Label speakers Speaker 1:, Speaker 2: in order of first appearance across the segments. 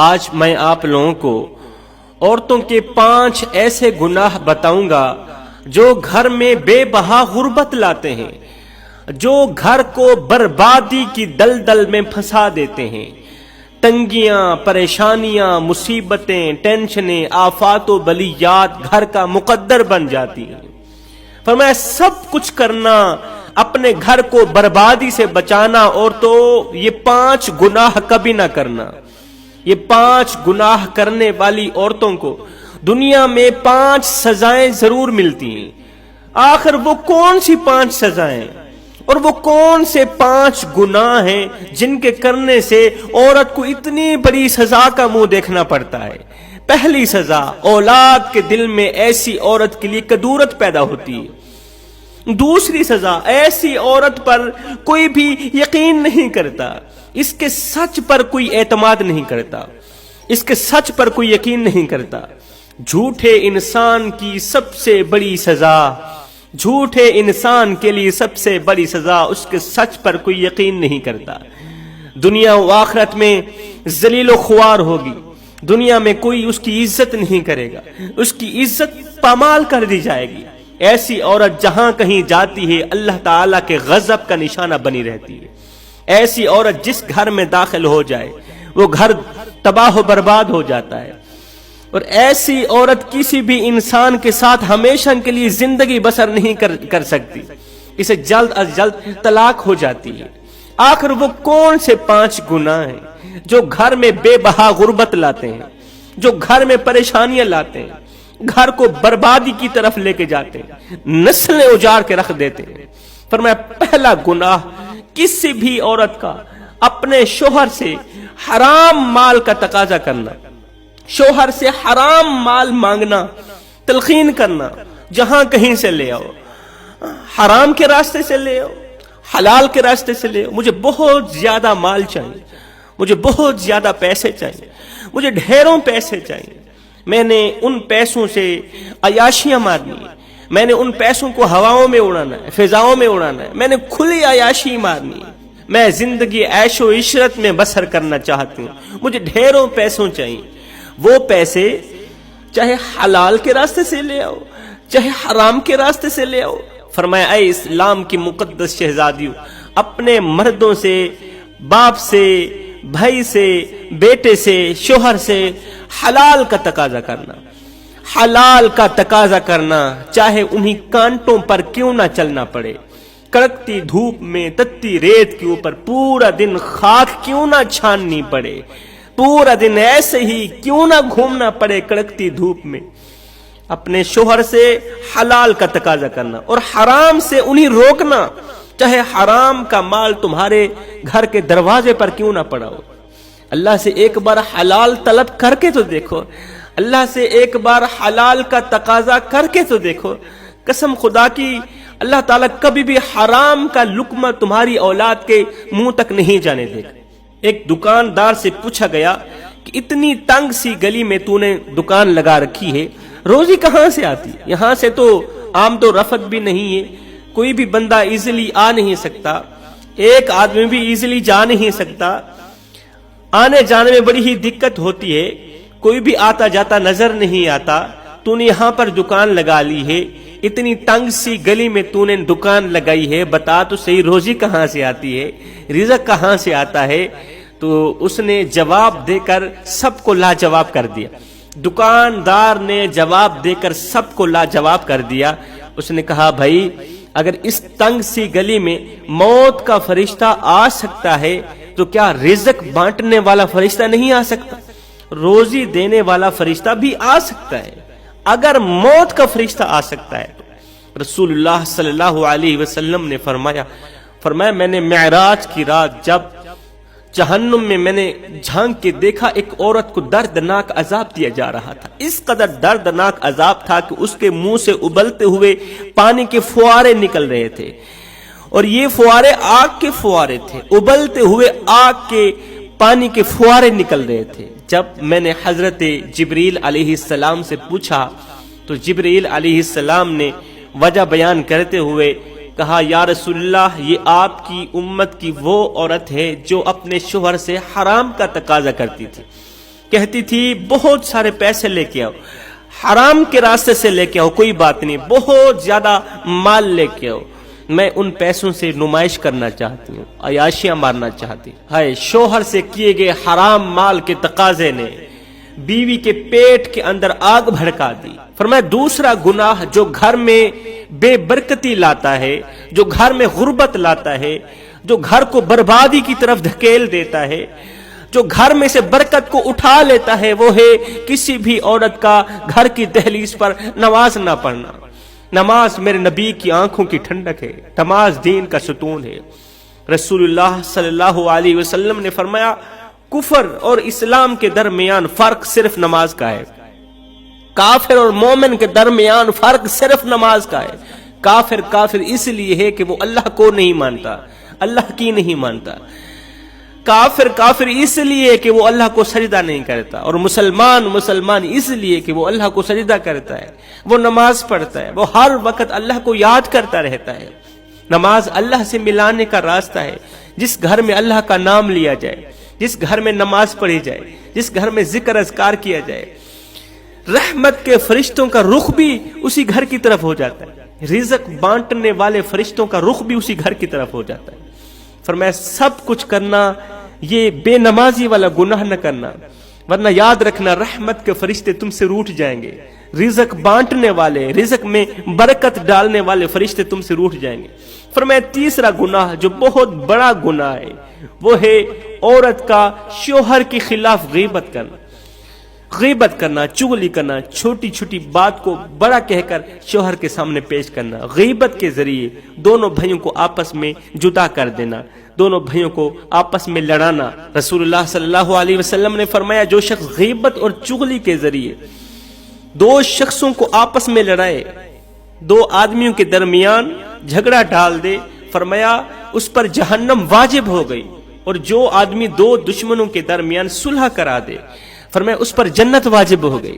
Speaker 1: آج میں آپ لوگوں کو عورتوں کے 5 ایسے گناہ بتاؤں گا جو گھر میں بے بہا غربت لاتے ہیں، جو گھر کو بربادی کی دلدل میں پھنسا دیتے ہیں۔ تنگیاں، پریشانیاں، مصیبتیں، ٹینشنیں، آفات و بلیات گھر کا مقدر بن جاتی ہیں۔ فرمایا سب کچھ کرنا، اپنے گھر کو بربادی سے بچانا، اور تو یہ 5 گناہ کبھی نہ کرنا۔ یہ 5 گناہ کرنے والی عورتوں کو دنیا میں 5 سزائیں ضرور ملتی ہیں۔ آخر وہ کون سی 5 سزائیں اور وہ کون سے 5 گناہ ہیں جن کے کرنے سے عورت کو اتنی بڑی سزا کا منہ دیکھنا پڑتا ہے؟ پہلی سزا، اولاد کے دل میں ایسی عورت کے لیے کدورت پیدا ہوتی ہے۔ دوسری سزا، ایسی عورت پر کوئی بھی یقین نہیں کرتا، اس کے سچ پر کوئی اعتماد نہیں کرتا، اس کے سچ پر کوئی یقین نہیں کرتا۔ جھوٹے انسان کی سب سے بڑی سزا، جھوٹے انسان کے لیے سب سے بڑی سزا، اس کے سچ پر کوئی یقین نہیں کرتا۔ دنیا و آخرت میں ذلیل و خوار ہوگی، دنیا میں کوئی اس کی عزت نہیں کرے گا، اس کی عزت پامال کر دی جائے گی۔ ایسی عورت جہاں کہیں جاتی ہے اللہ تعالیٰ کے غضب کا نشانہ بنی رہتی ہے۔ ایسی عورت جس گھر میں داخل ہو جائے وہ گھر تباہ و برباد ہو جاتا ہے، اور ایسی عورت کسی بھی انسان کے ساتھ ہمیشہ کے لیے زندگی بسر نہیں کر سکتی، اسے جلد از جلد طلاق ہو جاتی ہے۔ آخر وہ کون سے 5 گناہ ہیں جو گھر میں بے بہا غربت لاتے ہیں، جو گھر میں پریشانیاں لاتے ہیں، گھر کو بربادی کی طرف لے کے جاتے ہیں، نسلیں اجاڑ کے رکھ دیتے ہیں؟ فرمایا پہلا گناہ، کسی بھی عورت کا اپنے شوہر سے حرام مال کا تقاضا کرنا، شوہر سے حرام مال مانگنا، تلقین کرنا، جہاں کہیں سے لے آؤ، حرام کے راستے سے لے آؤ، حلال کے راستے سے لے آؤ، مجھے بہت زیادہ مال چاہیے، مجھے بہت زیادہ پیسے چاہیے، مجھے ڈھیروں پیسے چاہیے، میں نے ان پیسوں سے عیاشیاں مارنی ہے، میں نے ان پیسوں کو ہواؤں میں اڑانا ہے، فضاؤں میں اڑانا ہے، میں نے کھلی عیاشی مارنی ہے، میں زندگی عیش و عشرت میں بسر کرنا چاہتی ہوں، مجھے ڈھیروں پیسوں چاہیے۔ وہ پیسے چاہے حلال کے راستے سے لے آؤ، چاہے حرام کے راستے سے لے آؤ۔ فرمایا اے اسلام کی مقدس شہزادیوں، اپنے مردوں سے، باپ سے، بھائی سے، بیٹے سے، شوہر سے حلال کا تقاضا کرنا، حلال کا تقاضا کرنا، چاہے انہی کانٹوں پر کیوں نہ چلنا پڑے، کڑکتی دھوپ میں، تتی ریت کے اوپر پورا دن خاک کیوں نہ چھاننی پڑے، پورا دن ایسے ہی کیوں نہ گھومنا پڑے کڑکتی دھوپ میں، اپنے شوہر سے حلال کا تقاضا کرنا، اور حرام سے انہیں روکنا، چاہے حرام کا مال تمہارے گھر کے دروازے پر کیوں نہ پڑا ہو۔ اللہ سے ایک بار حلال طلب کر کے تو دیکھو، اللہ سے ایک بار حلال کا تقاضا کر کے تو دیکھو، قسم خدا کی اللہ تعالیٰ کبھی بھی حرام کا لقمہ تمہاری اولاد کے منہ تک نہیں جانے دے گا۔ ایک دکاندار سے پوچھا گیا کہ اتنی تنگ سی گلی میں تو نے دکان لگا رکھی ہے، روزی کہاں سے آتی؟ یہاں سے تو آمد و رفت بھی نہیں ہے، کوئی بھی بندہ ایزیلی آ نہیں سکتا، ایک آدمی بھی ایزیلی جا نہیں سکتا، آنے جانے میں بڑی ہی دقت ہوتی ہے، کوئی بھی آتا جاتا نظر نہیں آتا، تو نے یہاں پر دکان لگا لی ہے، اتنی تنگ سی گلی میں تو نے دکان لگائی ہے، بتا تو صحیح روزی کہاں سے آتی ہے، رزق کہاں سے آتا ہے؟ تو اس نے جواب دے کر سب کو لاجواب کر دیا، دکاندار نے جواب دے کر سب کو لاجواب کر دیا۔ اس نے کہا بھائی اگر اس تنگ سی گلی میں موت کا فرشتہ آ سکتا ہے تو کیا رزق بانٹنے والا فرشتہ نہیں آ سکتا؟ روزی دینے والا فرشتہ بھی آ سکتا ہے۔ اگر موت کا فرشتہ آ سکتا ہے تو رسول اللہ صلی اللہ علیہ وسلم نے فرمایا میں نے معراج کی رات جب جہنم میں نے جھانک کے دیکھا ایک عورت کو دردناک عذاب دیا جا رہا تھا، اس قدر دردناک عذاب تھا کہ اس کے منہ سے ابلتے ہوئے پانی کے فوارے نکل رہے تھے، اور یہ فوارے آگ کے فوارے تھے، ابلتے ہوئے آگ کے پانی کے فوارے نکل رہے تھے۔ جب میں نے حضرت جبریل علیہ السلام سے پوچھا تو جبریل علیہ السلام نے وجہ بیان کرتے ہوئے کہا یا رسول اللہ یہ آپ کی امت کی وہ عورت ہے جو اپنے شوہر سے حرام کا تقاضا کرتی تھی، کہتی تھی بہت سارے پیسے لے کے آؤ، حرام کے راستے سے لے کے آؤ، کوئی بات نہیں، بہت زیادہ مال لے کے آؤ، میں ان پیسوں سے نمائش کرنا چاہتی ہوں، عیاشیاں مارنا چاہتی ہوں۔ ہائے، شوہر سے کیے گئے حرام مال کے تقاضے نے بیوی کے پیٹ کے اندر آگ بھڑکا دی۔ فرمایا دوسرا گناہ جو گھر میں بے برکتی لاتا ہے، جو گھر میں غربت لاتا ہے، جو گھر کو بربادی کی طرف دھکیل دیتا ہے، جو گھر میں سے برکت کو اٹھا لیتا ہے، وہ ہے کسی بھی عورت کا گھر کی دہلیز پر نماز نہ پڑھنا۔ نماز میرے نبی کی آنکھوں کی ٹھنڈک ہے، نماز دین کا ستون ہے۔ رسول اللہ صلی اللہ علیہ وسلم نے فرمایا کفر اور اسلام کے درمیان فرق صرف نماز کا ہے، کافر اور مومن کے درمیان فرق صرف نماز کا ہے۔ کافر کافر اس لیے ہے کہ وہ اللہ کو نہیں مانتا، اللہ کی نہیں مانتا۔ کافر کافر اس لیے کہ وہ اللہ کو سجدہ نہیں کرتا، اور مسلمان مسلمان اس لیے کہ وہ اللہ کو سجدہ کرتا ہے، وہ نماز پڑھتا ہے، وہ ہر وقت اللہ کو یاد کرتا رہتا ہے۔ نماز اللہ سے ملانے کا راستہ ہے۔ جس گھر میں اللہ کا نام لیا جائے، جس گھر میں نماز پڑھی جائے، جس گھر میں ذکر اذکار کیا جائے، رحمت کے فرشتوں کا رخ بھی اسی گھر کی طرف ہو جاتا ہے، رزق بانٹنے والے فرشتوں کا رخ بھی اسی گھر کی طرف ہو جاتا ہے۔ فرمایا سب کچھ کرنا، یہ بے نمازی والا گناہ نہ کرنا، ورنہ یاد رکھنا رحمت کے فرشتے تم سے روٹھ جائیں گے، رزق بانٹنے والے، رزق میں برکت ڈالنے والے فرشتے تم سے روٹھ جائیں گے۔ فرمایا تیسرا گناہ جو بہت بڑا گناہ ہے، وہ ہے عورت کا شوہر کے خلاف غیبت کرنا۔ غیبت کرنا، چغلی کرنا، چھوٹی چھوٹی بات کو بڑا کہہ کر شوہر کے سامنے پیش کرنا، غیبت کے ذریعے دونوں بھائیوں کو آپس میں جدا کر دینا، دونوں بھائیوں کو آپس میں لڑانا۔ رسول اللہ صلی اللہ علیہ وسلم نے فرمایا جو شخص غیبت اور چغلی کے ذریعے دو شخصوں کو آپس میں لڑائے، دو آدمیوں کے درمیان جھگڑا ڈال دے، فرمایا اس پر جہنم واجب ہو گئی، اور جو آدمی دو دشمنوں کے درمیان صلح کرا دے، فرمایا اس پر جنت واجب ہو گئی،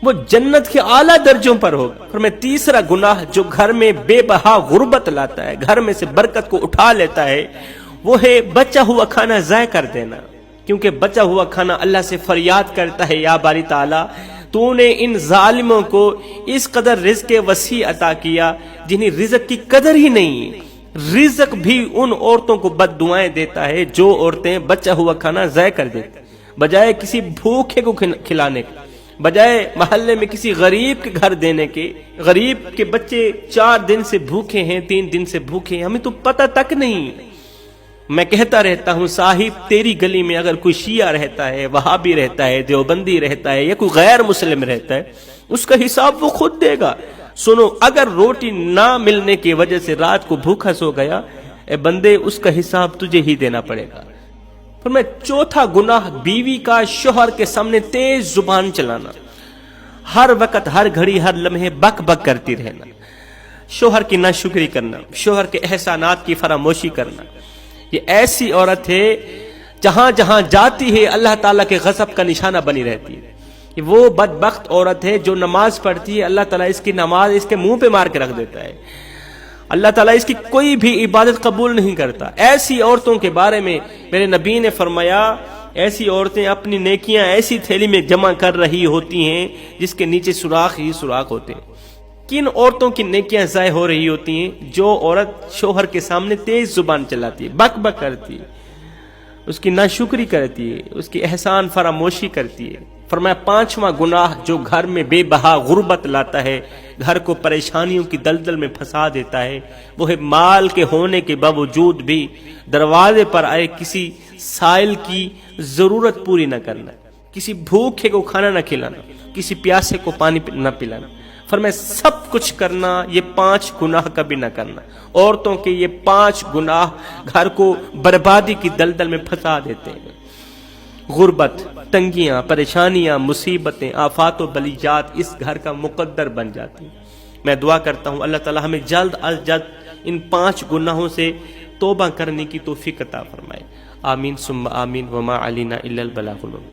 Speaker 1: وہ جنت کے اعلیٰ درجوں پر ہوگا۔ فرمایا تیسرا گناہ جو گھر میں بے بہا غربت لاتا ہے، گھر میں سے برکت کو اٹھا لیتا ہے، وہ ہے بچا ہوا کھانا ضائع کر دینا۔ کیونکہ بچا ہوا کھانا اللہ سے فریاد کرتا ہے، یا باری تعالیٰ تو نے ان ظالموں کو اس قدر رزق وسیع عطا کیا جنہیں رزق کی قدر ہی نہیں ہے۔ رزق بھی ان عورتوں کو بد دعائیں دیتا ہے جو عورتیں بچا ہوا کھانا ضائع کر دیتی، بجائے کسی بھوکے کو کھلانے کے، بجائے محلے میں کسی غریب کے گھر دینے کے۔ غریب کے بچے 4 دن سے بھوکے ہیں، 3 دن سے بھوکے ہیں، ہمیں تو پتہ تک نہیں۔ میں کہتا رہتا ہوں صاحب تیری گلی میں اگر کوئی شیعہ رہتا ہے، وہابی رہتا ہے، دیوبندی رہتا ہے، یا کوئی غیر مسلم رہتا ہے، اس کا حساب وہ خود دے گا۔ سنو، اگر روٹی نہ ملنے کی وجہ سے رات کو بھوکا سو گیا، اے بندے اس کا حساب تجھے ہی دینا پڑے گا۔ فرمایا چوتھا گناہ بیوی کا شوہر کے سامنے تیز زبان چلانا، ہر وقت ہر گھڑی ہر لمحے بک بک کرتی رہنا، شوہر کی ناشکری کرنا، شوہر کے احسانات کی فراموشی کرنا۔ یہ ایسی عورت ہے جہاں جہاں جاتی ہے اللہ تعالیٰ کے غضب کا نشانہ بنی رہتی ہے۔ یہ وہ بدبخت عورت ہے جو نماز پڑھتی ہے، اللہ تعالیٰ اس کی نماز اس کے منہ پہ مار کے رکھ دیتا ہے، اللہ تعالیٰ اس کی کوئی بھی عبادت قبول نہیں کرتا۔ ایسی عورتوں کے بارے میں میرے نبی نے فرمایا ایسی عورتیں اپنی نیکیاں ایسی تھیلی میں جمع کر رہی ہوتی ہیں جس کے نیچے سوراخ ہی سوراخ ہوتے ہیں۔ کن عورتوں کی نیکیاں ضائع ہو رہی ہوتی ہیں؟ جو عورت شوہر کے سامنے تیز زبان چلاتی ہے، بک بک کرتی ہے، اس کی ناشکری کرتی ہے، اس کی احسان فراموشی کرتی ہے۔ فرمایا پانچواں گناہ جو گھر میں بے بہا غربت لاتا ہے، گھر کو پریشانیوں کی دلدل میں پھنسا دیتا ہے، وہ ہے مال کے ہونے کے باوجود بھی دروازے پر آئے کسی سائل کی ضرورت پوری نہ کرنا، کسی بھوکے کو کھانا نہ کھلانا، کسی پیاسے کو پانی نہ پلانا۔ فرمایا سب کچھ کرنا، یہ 5 گناہ کبھی نہ کرنا۔ عورتوں کے یہ 5 گناہ گھر کو بربادی کی دلدل میں پھنسا دیتے ہیں۔ غربت، تنگیاں، پریشانیاں، مصیبتیں، آفات و بلیجات اس گھر کا مقدر بن جاتی ہیں۔ میں دعا کرتا ہوں اللہ تعالی ہمیں جلد از جلد ان 5 گناہوں سے توبہ کرنے کی توفیق عطا فرمائے۔ آمین ثم آمین، وما علینا الا البلاغ المبین۔